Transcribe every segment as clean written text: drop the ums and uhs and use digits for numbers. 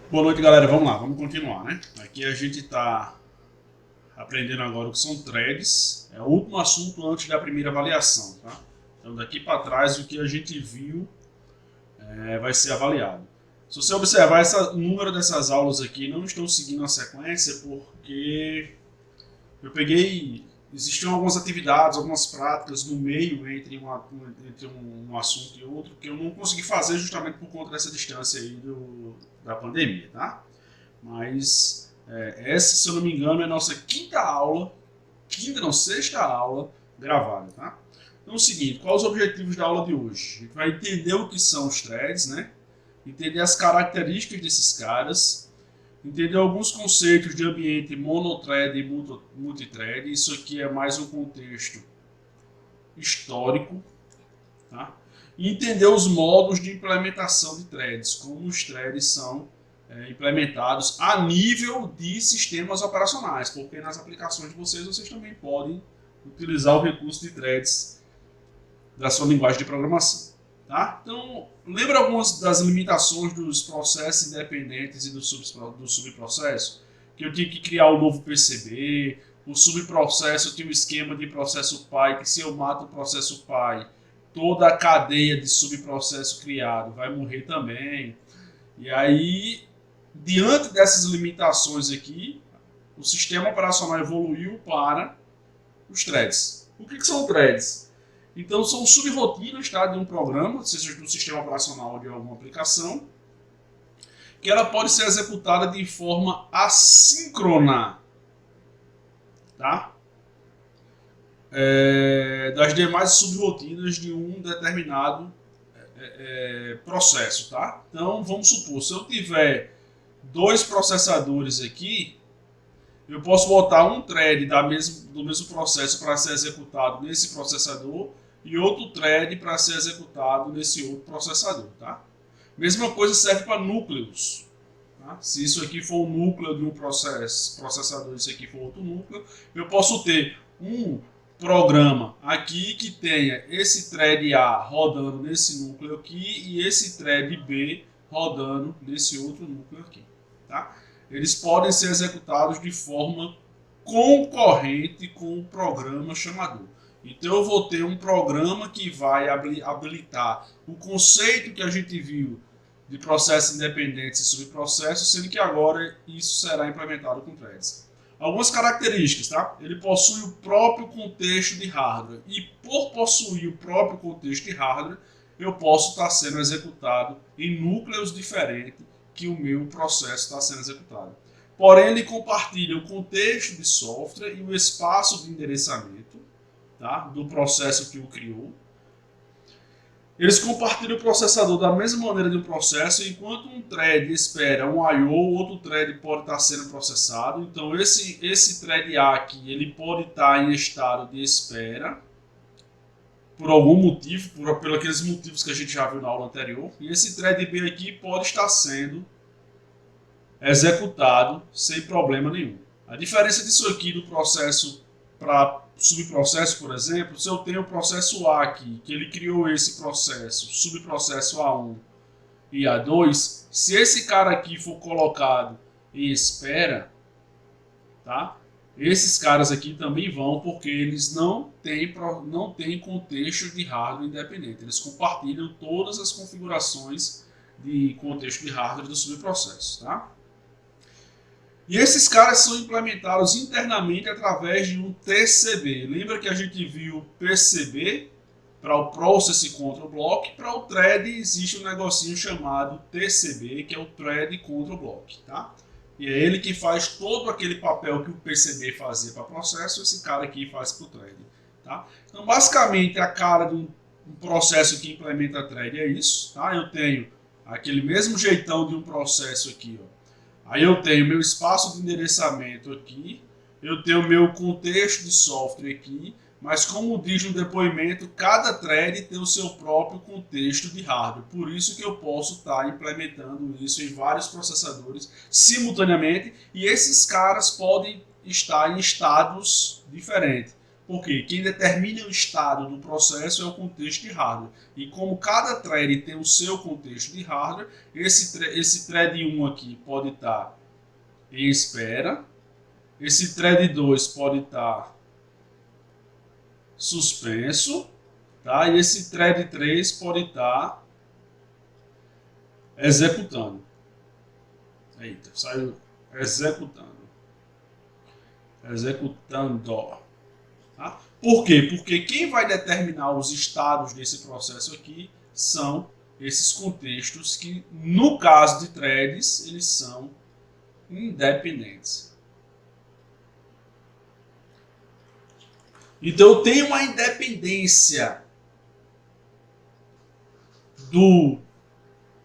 Boa noite, galera. Vamos lá, vamos continuar, né? Aqui a gente está aprendendo agora o que são threads. É o último assunto antes da primeira avaliação, tá? Então, daqui para trás, o que a gente viu vai ser avaliado. Se você observar, o número dessas aulas aqui não estão seguindo a sequência porque eu peguei. Existiam algumas atividades, algumas práticas no meio entre um assunto e outro que eu não consegui fazer justamente por conta dessa distância aí da pandemia, tá? Mas essa, se eu não me engano, é a nossa quinta aula, quinta não, sexta aula gravada, tá? Então é o seguinte, quais os objetivos da aula de hoje? A gente vai entender o que são os threads, né? Entender as características desses caras, entender alguns conceitos de ambiente monothread e multithread. Isso aqui é mais um contexto histórico, tá? E entender os modos de implementação de threads, como os threads são implementados a nível de sistemas operacionais, porque nas aplicações de vocês também podem utilizar o recurso de threads da sua linguagem de programação. Tá? Então, lembra algumas das limitações dos processos independentes e do subprocesso? Que eu tinha que criar um novo PCB, o subprocesso tinha um esquema de processo pai, que se eu mato o processo pai, toda a cadeia de subprocesso criado vai morrer também. E aí, diante dessas limitações aqui, o sistema operacional evoluiu para os threads. O que são threads? Então, são subrotinas, tá, de um programa, seja do sistema operacional ou de alguma aplicação, que ela pode ser executada de forma assíncrona, tá? Das demais subrotinas de um determinado processo, tá? Então, vamos supor, se eu tiver dois processadores aqui, eu posso botar um thread do mesmo processo para ser executado nesse processador e outro thread para ser executado nesse outro processador, tá? Mesma coisa serve para núcleos. Tá? Se isso aqui for o núcleo de um processador, isso aqui for outro núcleo, eu posso ter um programa aqui que tenha esse thread A rodando nesse núcleo aqui e esse thread B rodando nesse outro núcleo aqui, tá? Eles podem ser executados de forma concorrente com o programa chamador. Então eu vou ter um programa que vai habilitar o conceito que a gente viu de processos independentes e subprocessos, sendo que agora isso será implementado com threads. Algumas características, tá? Ele possui o próprio contexto de hardware e por possuir o próprio contexto de hardware, eu posso estar sendo executado em núcleos diferentes que o meu processo está sendo executado. Porém, ele compartilha o contexto de software e o espaço de endereçamento, tá, do processo que o criou. Eles compartilham o processador da mesma maneira de um processo, enquanto um thread espera um I/O, outro thread pode estar sendo processado. Então esse thread A aqui, ele pode estar em estado de espera, por algum motivo, por aqueles motivos que a gente já viu na aula anterior. E esse thread B aqui pode estar sendo executado sem problema nenhum. A diferença disso aqui do processo para subprocesso, por exemplo, se eu tenho o processo A aqui, que ele criou esse processo, subprocesso A1 e A2, se esse cara aqui for colocado em espera, tá? Esses caras aqui também vão, porque eles não têm contexto de hardware independente. Eles compartilham todas as configurações de contexto de hardware do subprocesso, tá? E esses caras são implementados internamente através de um TCB. Lembra que a gente viu PCB para o Process Control Block, para o Thread existe um negocinho chamado TCB, que é o Thread Control Block, tá? E é ele que faz todo aquele papel que o PCB fazia para o processo, esse cara aqui faz para o Thread, tá? Então, basicamente, a cara de um processo que implementa Thread é isso, tá? Eu tenho aquele mesmo jeitão de um processo aqui, ó. Aí eu tenho meu espaço de endereçamento aqui, eu tenho meu contexto de software aqui, mas como diz no depoimento, cada thread tem o seu próprio contexto de hardware. Por isso que eu posso estar implementando isso em vários processadores simultaneamente, e esses caras podem estar em estados diferentes. Porque quem determina o estado do processo é o contexto de hardware. E como cada thread tem o seu contexto de hardware, esse thread 1 aqui pode estar em espera, esse thread 2 pode estar suspenso, tá? E esse thread 3 pode estar executando. Eita, saiu executando. Executando. Tá? Por quê? Porque quem vai determinar os estados desse processo aqui são esses contextos que, no caso de threads, eles são independentes. Então eu tenho uma independência do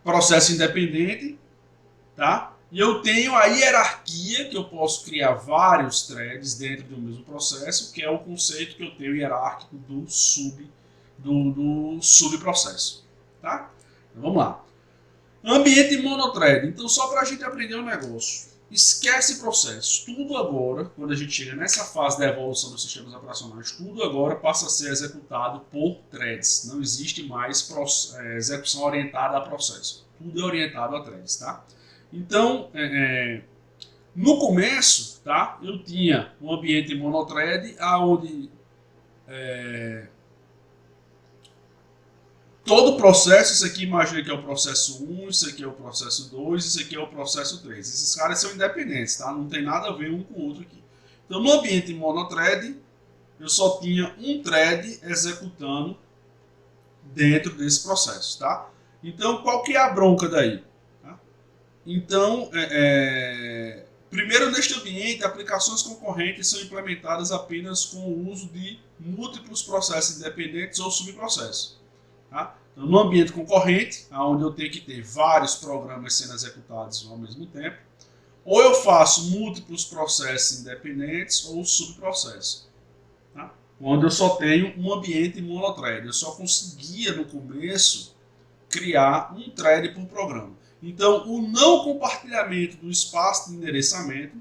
processo independente, tá? E eu tenho a hierarquia, que eu posso criar vários threads dentro do mesmo processo, que é o conceito que eu tenho hierárquico do subprocesso. Tá? Então, vamos lá. Ambiente monothread. Então, só para a gente aprender um negócio. Esquece processo. Tudo agora, quando a gente chega nessa fase da evolução dos sistemas operacionais, tudo agora passa a ser executado por threads. Não existe mais execução orientada a processo. Tudo é orientado a threads, tá? Então, no começo, tá, eu tinha um ambiente monothread, onde todo o processo, isso aqui imagina que é o processo 1, isso aqui é o processo 2, isso aqui é o processo 3. Esses caras são independentes, tá? Não tem nada a ver um com o outro aqui. Então, no ambiente monothread, eu só tinha um thread executando dentro desse processo, tá? Então, qual que é a bronca daí? Então, primeiro neste ambiente, aplicações concorrentes são implementadas apenas com o uso de múltiplos processos independentes ou subprocessos. Tá? Então, no ambiente concorrente, onde eu tenho que ter vários programas sendo executados ao mesmo tempo, ou eu faço múltiplos processos independentes ou subprocessos. Tá? Onde eu só tenho um ambiente monothread. Eu só conseguia no começo criar um thread por programa. Então, o não compartilhamento do espaço de endereçamento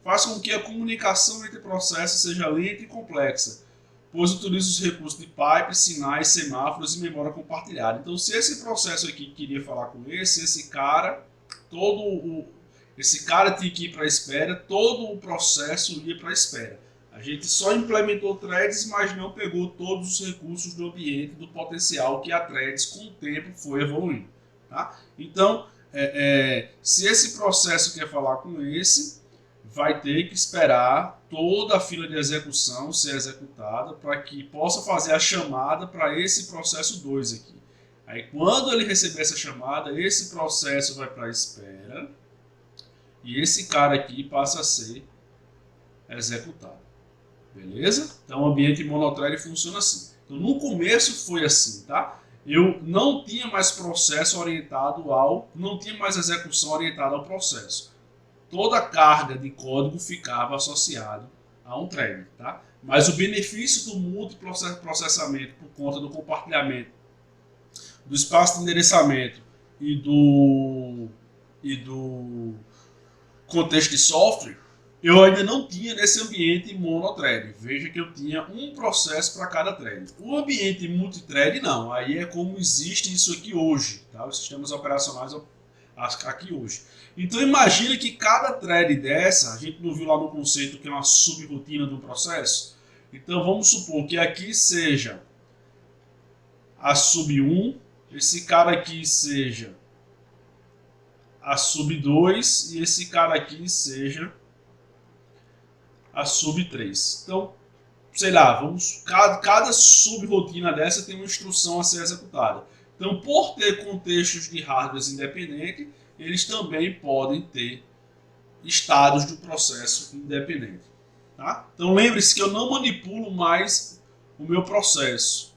faz com que a comunicação entre processos seja lenta e complexa, pois utiliza os recursos de pipe, sinais, semáforos e memória compartilhada. Então, se esse processo aqui queria falar com esse cara, esse cara tinha que ir para a espera, todo o processo ia para a espera. A gente só implementou threads, mas não pegou todos os recursos do ambiente, do potencial que a threads com o tempo foi evoluindo. Tá? Então, se esse processo quer falar com esse, vai ter que esperar toda a fila de execução ser executada para que possa fazer a chamada para esse processo 2 aqui. Aí quando ele receber essa chamada, esse processo vai para a espera e esse cara aqui passa a ser executado. Beleza? Então o ambiente monothread funciona assim. Então no começo foi assim, tá? Eu não tinha mais processo orientado não tinha mais execução orientada ao processo. Toda a carga de código ficava associado a um thread, tá? Mas o benefício do multiprocessamento por conta do compartilhamento do espaço de endereçamento e do contexto de software, eu ainda não tinha nesse ambiente monothread. Veja que eu tinha um processo para cada thread. O ambiente multithread não. Aí é como existe isso aqui hoje, tá? Os sistemas operacionais aqui hoje. Então imagine que cada thread dessa, a gente não viu lá no conceito que é uma subrotina do processo? Então vamos supor que aqui seja a sub 1, esse cara aqui seja a sub 2 e esse cara aqui seja a sub 3. Então, sei lá, cada subrotina dessa tem uma instrução a ser executada. Então, por ter contextos de hardware independentes, eles também podem ter estados do processo independente. Tá? Então, lembre-se que eu não manipulo mais o meu processo.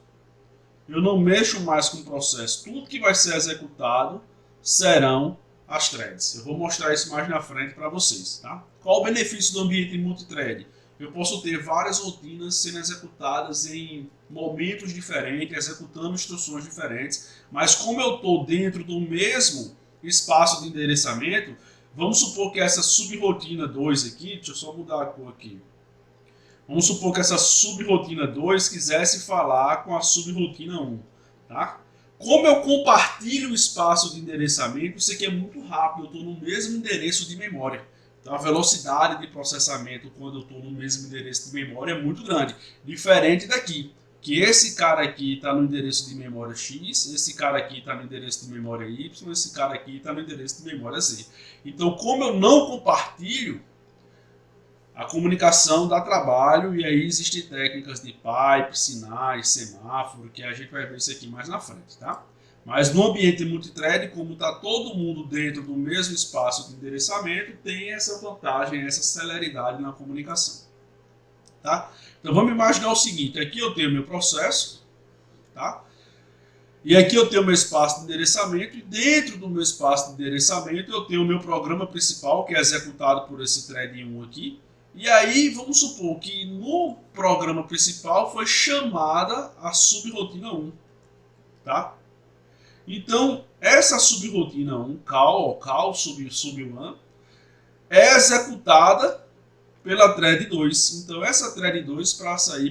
Eu não mexo mais com o processo. Tudo que vai ser executado serão as threads. Eu vou mostrar isso mais na frente para vocês. Tá? Qual o benefício do ambiente multithread? Eu posso ter várias rotinas sendo executadas em momentos diferentes, executando instruções diferentes, mas como eu estou dentro do mesmo espaço de endereçamento, vamos supor que essa subrotina 2 aqui, deixa eu só mudar a cor aqui. Vamos supor que essa subrotina 2 quisesse falar com a subrotina 1. Tá? Como eu compartilho o espaço de endereçamento, isso aqui é muito rápido, eu estou no mesmo endereço de memória. Então a velocidade de processamento quando eu estou no mesmo endereço de memória é muito grande. Diferente daqui, que esse cara aqui está no endereço de memória X, esse cara aqui está no endereço de memória Y, esse cara aqui está no endereço de memória Z. Então como eu não compartilho, a comunicação dá trabalho e aí existem técnicas de pipe, sinais, semáforo, que a gente vai ver isso aqui mais na frente, tá? Mas no ambiente multithread, como está todo mundo dentro do mesmo espaço de endereçamento, tem essa vantagem, essa celeridade na comunicação, tá? Então vamos imaginar o seguinte, aqui eu tenho meu processo, tá? E aqui eu tenho meu espaço de endereçamento e dentro do meu espaço de endereçamento eu tenho o meu programa principal, que é executado por esse thread 1 aqui. E aí vamos supor que no programa principal foi chamada a subrotina 1, tá? Então essa subrotina 1, call sub1, é executada pela thread 2. Então essa thread 2 passa aí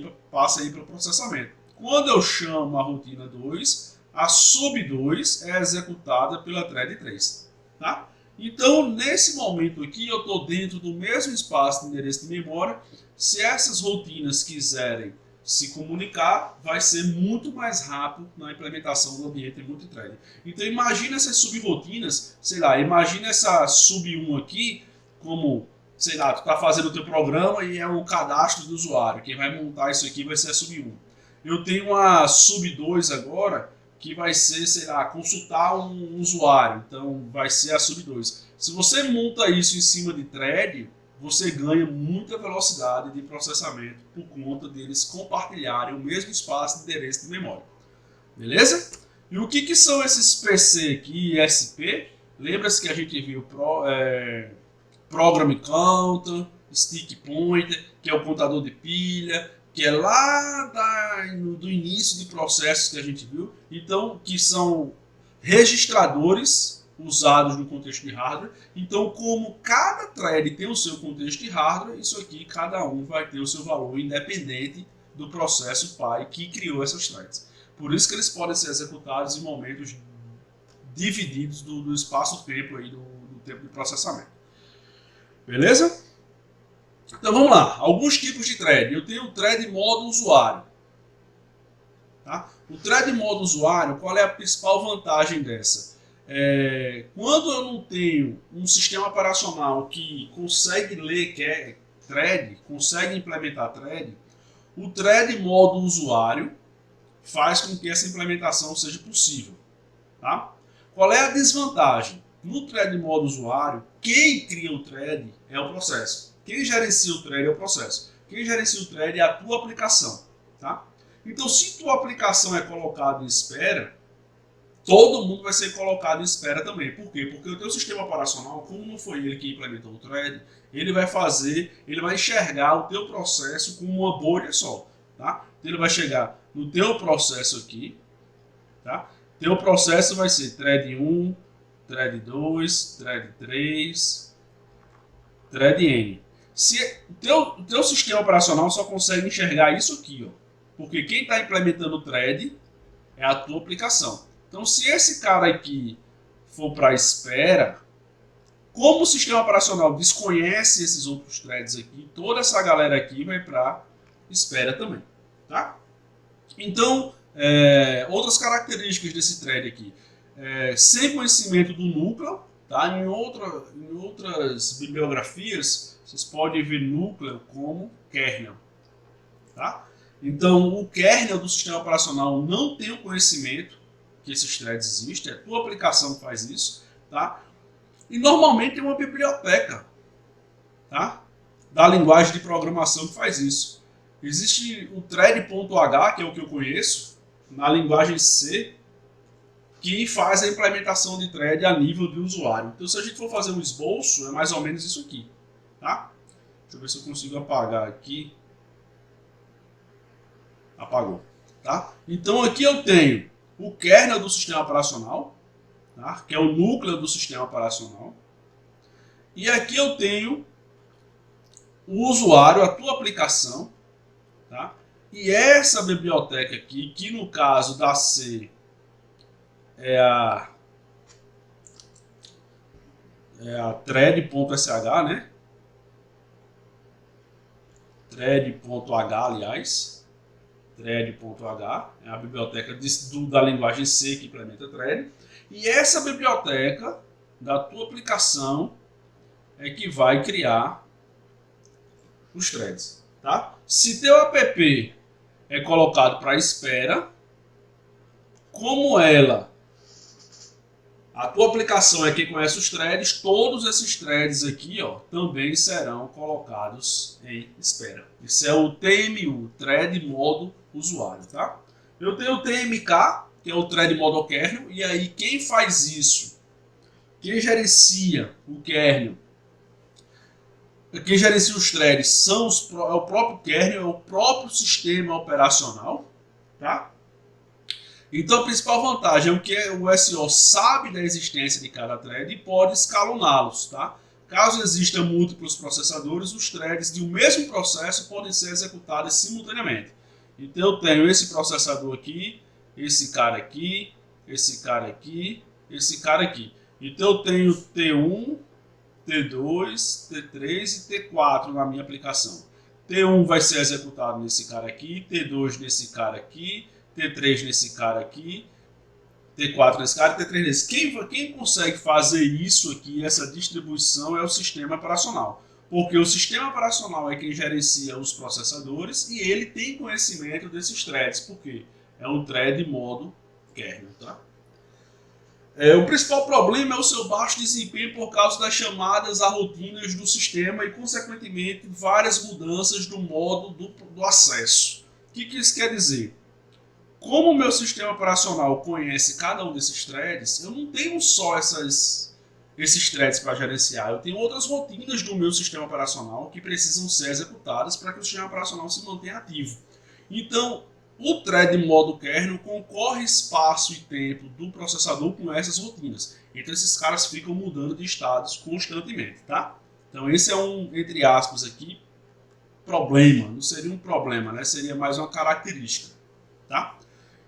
para o processamento. Quando eu chamo a rotina 2, a sub2 é executada pela thread 3, tá? Então, nesse momento aqui, eu estou dentro do mesmo espaço de endereço de memória. Se essas rotinas quiserem se comunicar, vai ser muito mais rápido na implementação do ambiente multithread. Então, imagina essas subrotinas, sei lá, imagina essa sub1 aqui, como, sei lá, tu está fazendo o teu programa e é um cadastro do usuário. Quem vai montar isso aqui vai ser a sub1. Eu tenho uma sub2 agora, que vai ser, sei lá, consultar um usuário, então vai ser a sub2. Se você monta isso em cima de thread, você ganha muita velocidade de processamento por conta deles compartilharem o mesmo espaço de endereço de memória. Beleza? E o que são esses PC aqui e SP? Lembra-se que a gente viu Program Counter, Stick Pointer, que é o contador de pilha, que é lá do início de processos que a gente viu, então que são registradores usados no contexto de hardware. Então, como cada thread tem o seu contexto de hardware, isso aqui cada um vai ter o seu valor independente do processo pai que criou essas threads. Por isso que eles podem ser executados em momentos divididos do espaço-tempo aí do tempo de processamento. Beleza? Então vamos lá, alguns tipos de thread. Eu tenho o thread modo usuário. Tá? O thread modo usuário, qual é a principal vantagem dessa? Quando eu não tenho um sistema operacional que consegue ler thread, consegue implementar thread, o thread modo usuário faz com que essa implementação seja possível. Tá? Qual é a desvantagem? No thread modo usuário, quem cria o thread é o processo. Quem gerencia o thread é o processo. Quem gerencia o thread é a tua aplicação. Tá? Então, se tua aplicação é colocada em espera, todo mundo vai ser colocado em espera também. Por quê? Porque o teu sistema operacional, como não foi ele que implementou o thread, ele vai enxergar o teu processo como uma bolha só. Tá? Então, ele vai chegar no teu processo aqui. Tá? Teu processo vai ser thread 1, thread 2, thread 3, thread N. Se o teu sistema operacional só consegue enxergar isso aqui, ó, porque quem está implementando o thread é a tua aplicação. Então, se esse cara aqui for para espera, como o sistema operacional desconhece esses outros threads aqui, toda essa galera aqui vai para espera também. Tá? Então, outras características desse thread aqui. Sem conhecimento do núcleo, tá? Em outras bibliografias, vocês podem ver núcleo como kernel. Tá? Então, o kernel do sistema operacional não tem o conhecimento que esses threads existem, a tua aplicação faz isso. Tá? E normalmente tem uma biblioteca, tá? Da linguagem de programação que faz isso. Existe o thread.h, que é o que eu conheço, na linguagem C, que faz a implementação de thread a nível de usuário. Então, se a gente for fazer um esboço, é mais ou menos isso aqui. Tá? Deixa eu ver se eu consigo apagar aqui. Apagou. Tá? Então, aqui eu tenho o kernel do sistema operacional, tá? Que é o núcleo do sistema operacional. E aqui eu tenho o usuário, a tua aplicação, tá? E essa biblioteca aqui, que no caso da C é a thread.sh, né? Thread.h, aliás. Thread.h é a biblioteca da linguagem C que implementa thread. E essa biblioteca da tua aplicação é que vai criar os threads, tá? Se teu app é colocado para espera, como a tua aplicação é quem conhece os threads, todos esses threads aqui, ó, também serão colocados em espera. Isso é o TMU, Thread Modo Usuário, tá? Eu tenho o TMK, que é o Thread Model Kernel, e aí quem faz isso, quem gerencia o kernel, quem gerencia os threads é o próprio kernel, é o próprio sistema operacional, tá? Então a principal vantagem é que o SO sabe da existência de cada thread e pode escaloná-los, tá? Caso existam múltiplos processadores, os threads de um mesmo processo podem ser executados simultaneamente. Então eu tenho esse processador aqui, esse cara aqui, esse cara aqui, esse cara aqui. Então eu tenho T1, T2, T3 e T4 na minha aplicação. T1 vai ser executado nesse cara aqui, T2 nesse cara aqui, T3 nesse cara aqui, T4 nesse cara, T3 nesse. Quem consegue fazer isso aqui, essa distribuição, é o sistema operacional. Porque o sistema operacional é quem gerencia os processadores e ele tem conhecimento desses threads. Por quê? É um thread modo kernel, tá? O principal problema é o seu baixo desempenho por causa das chamadas a rotinas do sistema e, consequentemente, várias mudanças do modo do acesso. O que isso quer dizer? Como o meu sistema operacional conhece cada um desses threads, eu não tenho só esses threads para gerenciar, eu tenho outras rotinas do meu sistema operacional que precisam ser executadas para que o sistema operacional se mantenha ativo. Então, o thread modo kernel concorre espaço e tempo do processador com essas rotinas. Então esses caras ficam mudando de estados constantemente, tá? Então esse é um, entre aspas aqui, problema. Não seria um problema, né? Seria mais uma característica, tá?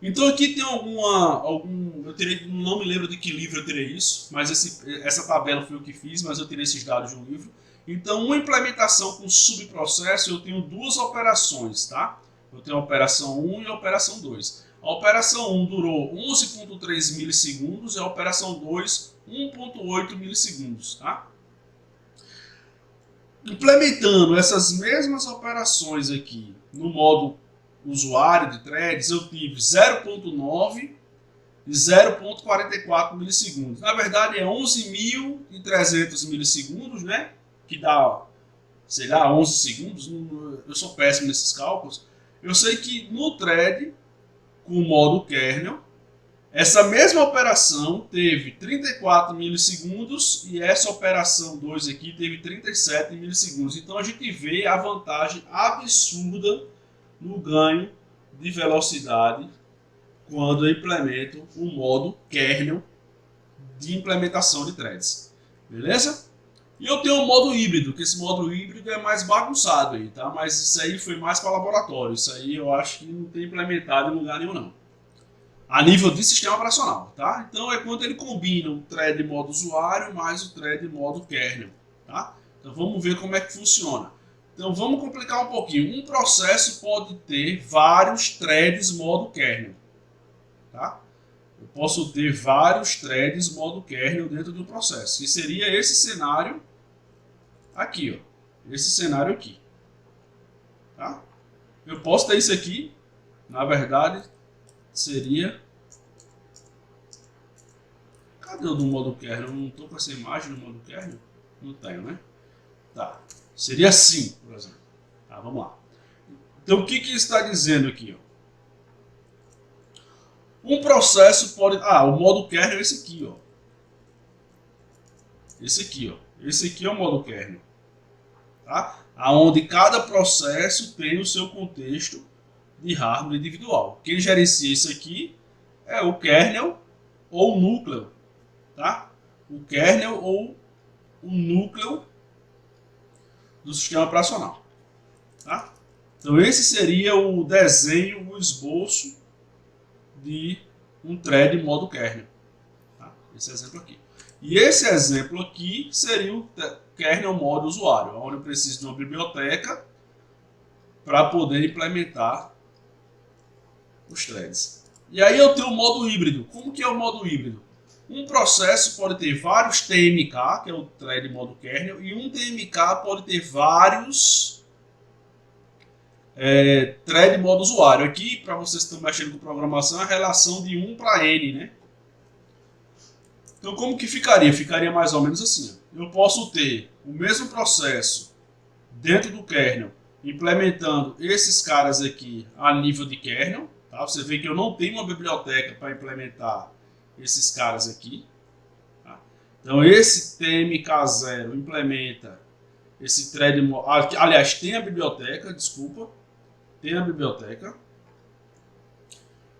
Então aqui tem não me lembro de que livro eu tirei isso, mas essa tabela foi o que fiz, mas eu tirei esses dados de um livro. Então uma implementação com subprocesso eu tenho duas operações, tá? Eu tenho a operação 1 e a operação 2. A operação 1 durou 11.3 milissegundos e a operação 2, 1.8 milissegundos. Tá? Implementando essas mesmas operações aqui no modo usuário de threads, eu tive 0.9 e 0.44 milissegundos. Na verdade é 11.300 milissegundos, né? Que dá, sei lá, 11 segundos. Eu sou péssimo nesses cálculos. Eu sei que no thread, com o modo kernel, essa mesma operação teve 34 milissegundos e essa operação 2 aqui teve 37 milissegundos. Então a gente vê a vantagem absurda no ganho de velocidade quando eu implemento o modo kernel de implementação de threads. Beleza? E eu tenho o modo híbrido, que esse modo híbrido é mais bagunçado aí, tá? Mas isso aí foi mais para laboratório. Isso aí eu acho que não tem implementado em lugar nenhum, não. A nível de sistema operacional, tá? Então é quando ele combina o thread modo usuário mais o thread modo kernel, tá? Então vamos ver como é que funciona. Então vamos complicar um pouquinho. Um processo pode ter vários threads modo kernel, tá? Eu posso ter vários threads modo kernel dentro do processo, que seria esse cenário aqui, ó. Esse cenário aqui, tá? Eu posso ter isso aqui, na verdade, seria... Cadê o do modo kernel? Eu não estou com essa imagem no modo kernel? Não tenho, né? Tá. Seria assim, por exemplo. Tá, vamos lá. Então o que que está dizendo aqui, ó? Um processo pode... o modo kernel é esse aqui, ó. Esse aqui, ó. Esse aqui é o modo kernel. Tá? Onde cada processo tem o seu contexto de hardware individual. Quem gerencia isso aqui é o kernel ou o núcleo. Tá? O kernel ou o núcleo do sistema operacional. Tá? Então esse seria o desenho, o esboço de um thread modo kernel. Tá? Esse exemplo aqui. E esse exemplo aqui seria o kernel modo usuário, onde eu preciso de uma biblioteca para poder implementar os threads. E aí eu tenho o modo híbrido. Como que é o modo híbrido? Um processo pode ter vários TMK, que é o thread modo kernel, e um TMK pode ter vários thread modo usuário. Aqui, para vocês que estão mexendo com programação, é a relação de 1 para N, né? Então como que ficaria? Ficaria mais ou menos assim. Eu posso ter o mesmo processo dentro do kernel, implementando esses caras aqui a nível de kernel. Tá? Você vê que eu não tenho uma biblioteca para implementar esses caras aqui. Tá? Então esse TMK0 implementa esse thread... Aliás, tem a biblioteca, desculpa. Tem a biblioteca.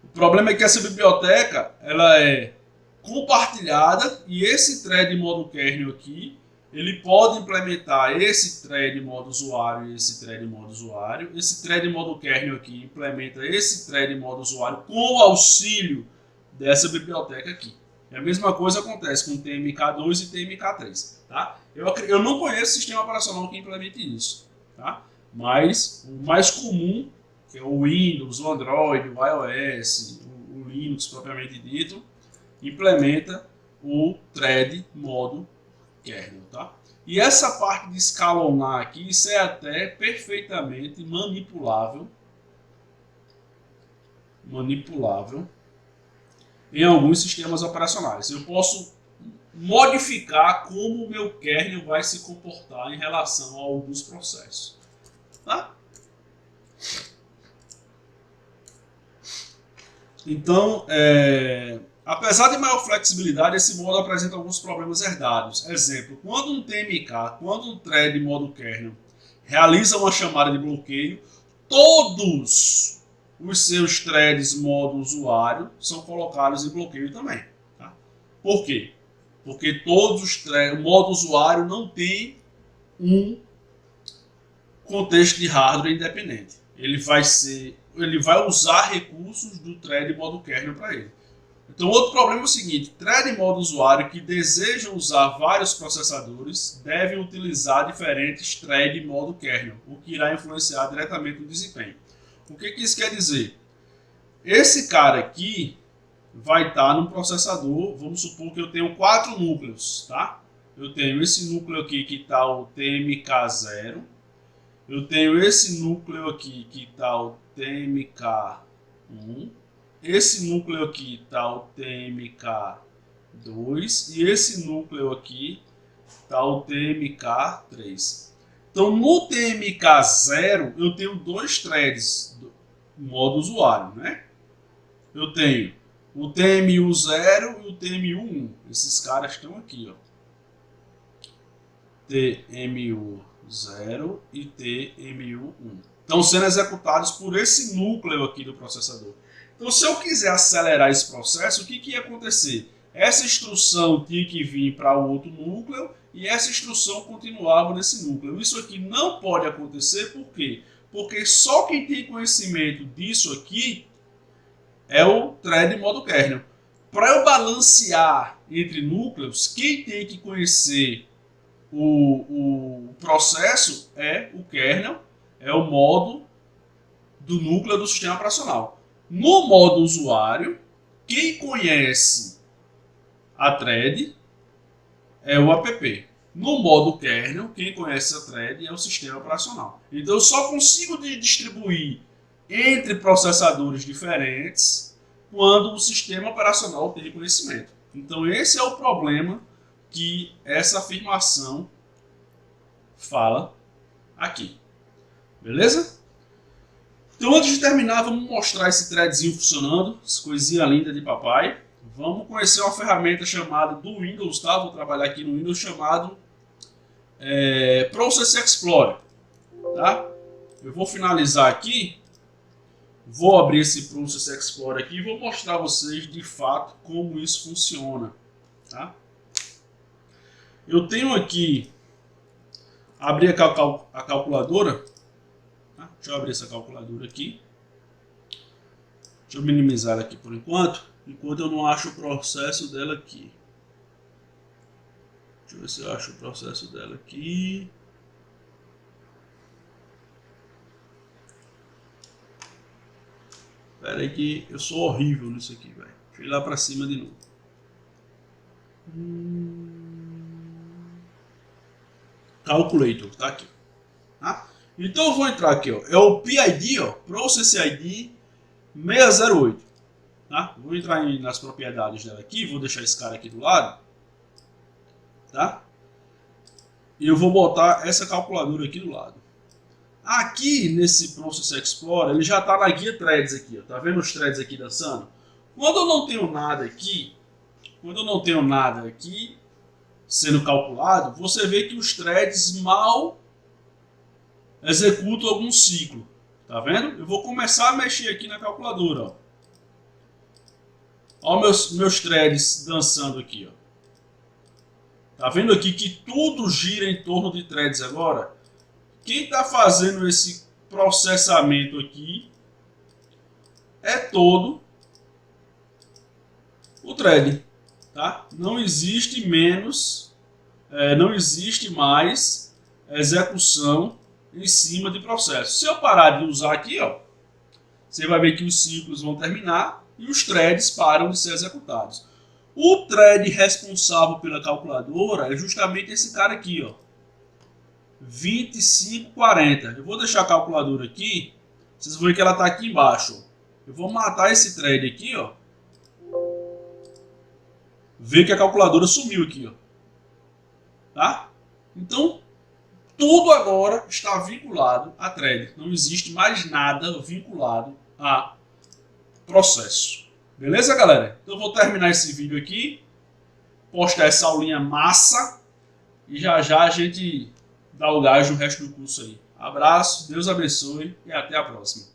O problema é que essa biblioteca ela é compartilhada e esse thread modo kernel aqui ele pode implementar esse thread modo usuário e esse thread modo usuário. Esse thread modo kernel aqui implementa esse thread modo usuário com o auxílio dessa biblioteca aqui. E a mesma coisa acontece com TMK2 e TMK3. Tá? Eu não conheço sistema operacional que implemente isso. Tá? Mas o mais comum, que é o Windows, o Android, o iOS, o Linux propriamente dito, implementa o thread modo kernel, tá? E essa parte de escalonar aqui, isso é até perfeitamente manipulável em alguns sistemas operacionais. Eu posso modificar como o meu kernel vai se comportar em relação a alguns processos, tá? Então, apesar de maior flexibilidade, esse modo apresenta alguns problemas herdados. Exemplo, quando um TMK, quando um thread modo kernel realiza uma chamada de bloqueio, todos os seus threads modo usuário são colocados em bloqueio também. Tá? Por quê? Porque todos os threads, o modo usuário não tem um contexto de hardware independente. Ele vai usar recursos do thread modo kernel para ele. Então, outro problema é o seguinte: thread modo usuário que desejam usar vários processadores devem utilizar diferentes thread modo kernel, o que irá influenciar diretamente no desempenho. O que isso quer dizer? Esse cara aqui vai estar num processador, vamos supor que eu tenho 4 núcleos, tá? Eu tenho esse núcleo aqui que está o TMK0, eu tenho esse núcleo aqui que está o TMK1, esse núcleo aqui está o TMK2 e esse núcleo aqui está o TMK3. Então no TMK0 eu tenho 2 threads do modo usuário, né? Eu tenho o TMU0 e o TMU1. Esses caras estão aqui, ó. TMU0 e TMU1. Estão sendo executados por esse núcleo aqui do processador. Então, se eu quiser acelerar esse processo, o que ia acontecer? Essa instrução tinha que vir para o outro núcleo e essa instrução continuava nesse núcleo. Isso aqui não pode acontecer, por quê? Porque só quem tem conhecimento disso aqui é o thread modo kernel. Para eu balancear entre núcleos, quem tem que conhecer o processo é o kernel, é o modo do núcleo do sistema operacional. No modo usuário, quem conhece a thread é o app. No modo kernel, quem conhece a thread é o sistema operacional. Então eu só consigo distribuir entre processadores diferentes quando o sistema operacional tem conhecimento. Então esse é o problema que essa afirmação fala aqui. Beleza? Então antes de terminar, vamos mostrar esse threadzinho funcionando, essa coisinha linda de papai. Vamos conhecer uma ferramenta chamada do Windows, tá? Vou trabalhar aqui no Windows, chamado Process Explorer, tá? Eu vou finalizar aqui, vou abrir esse Process Explorer aqui e vou mostrar a vocês de fato como isso funciona, tá? Eu tenho aqui, abrir a calculadora, tá? Deixa eu abrir essa calculadora aqui. Deixa eu minimizar ela aqui por enquanto eu não acho o processo dela aqui. Deixa eu ver se eu acho o processo dela aqui. Espera aí que eu sou horrível nisso aqui, velho. Deixa eu ir lá pra cima de novo. Calculator, tá aqui. Tá? Então eu vou entrar aqui, ó. É o PID, ó, Process ID 608. Tá? Vou entrar nas propriedades dela aqui, vou deixar esse cara aqui do lado. Tá? E eu vou botar essa calculadora aqui do lado. Aqui nesse Process Explorer, ele já está na guia threads aqui, ó. Tá vendo os threads aqui dançando? Quando eu não tenho nada aqui, sendo calculado, você vê que os threads mal executam algum ciclo. Tá vendo? Eu vou começar a mexer aqui na calculadora, ó. Olha meus threads dançando aqui, ó. Tá vendo aqui que tudo gira em torno de threads agora? Quem está fazendo esse processamento aqui é todo o thread, tá? Não existe mais execução em cima de processo. Se eu parar de usar aqui, ó, você vai ver que os ciclos vão terminar e os threads param de ser executados. O thread responsável pela calculadora é justamente esse cara aqui, ó. 2540. Eu vou deixar a calculadora aqui. Vocês vão ver que ela está aqui embaixo. Ó. Eu vou matar esse thread aqui, ó. Vê que a calculadora sumiu aqui, ó. Tá? Então, tudo agora está vinculado a thread. Não existe mais nada vinculado a processo. Beleza, galera? Então eu vou terminar esse vídeo aqui. Postar essa aulinha massa. E já já a gente dá o gás no resto do curso aí. Abraço, Deus abençoe e até a próxima.